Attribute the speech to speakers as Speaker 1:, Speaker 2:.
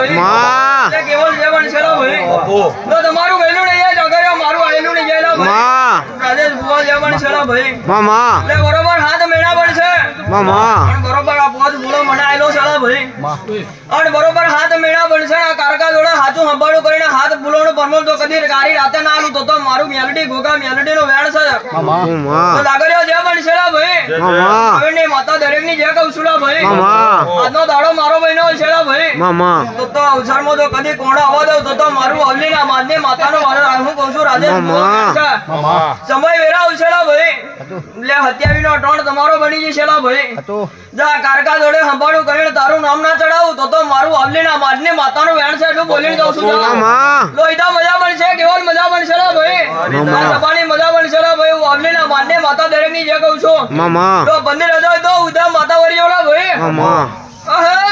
Speaker 1: ભાઈ
Speaker 2: માં
Speaker 1: તે કેવલ જેવણ છેલા ભાઈ તો તમારું ગયેલું નહીં જાય જગર્યો મારું આયેલું નહીં જાય ભાઈ
Speaker 2: માં
Speaker 1: રાજેશ ભુવા જેવણ છેલા ભાઈ
Speaker 2: મામા
Speaker 1: એટલે બરોબર હાથ મેળા બનશે
Speaker 2: મામા
Speaker 1: અને બરોબર આ પોત બોલો મને આયેલો છેલા ભાઈ અને બરોબર હાથ મેળા બનશે આ કારકા જોડે હાથું સંભાળું કરીને હાથ ફૂલોનું પરમલ તો કદી ગાડી રાતે ના આલું તો મારું મેલડી ગોગા મેલડી નો વેણ છે
Speaker 2: મામા
Speaker 1: તો લાગર્યો જે બનશે ભાઈ
Speaker 2: મામા
Speaker 1: હવે ને માતા દરેક ની જે કહું છું ભાઈ
Speaker 2: મામા
Speaker 1: આજનો દાડો મારો બહેનો છે ભાઈ
Speaker 2: મામા
Speaker 1: તો અવસરમાં તો કદી કોણા આવવા દઉં તો મારું અવલીના માનને માતાનો વારો હું કહું છું રાજેશ
Speaker 2: મામા.
Speaker 1: સમય વેરા ઉછેલા ભાઈ એટલે 27 નો ટોણ તમારો બની જશે ભાઈ જા કારકા જોડે સંભાળું કરીને તારું નામ ના ચડાવું તો મારું અવલીના માનને માતાનો વેણ છે એટલું બોલીને કહું છું
Speaker 2: મામા
Speaker 1: લોહીતા મજા બનશે કેવલ મજા બનશે ભાઈ આ સભાની મજા બનશે ભાઈ હું અવલીના માનને માતા દરેક ની જે કહું છું
Speaker 2: મામા
Speaker 1: તો બંને રજા તો ઉદા માતા વરી જોડા ભાઈ
Speaker 2: મામા
Speaker 1: આહા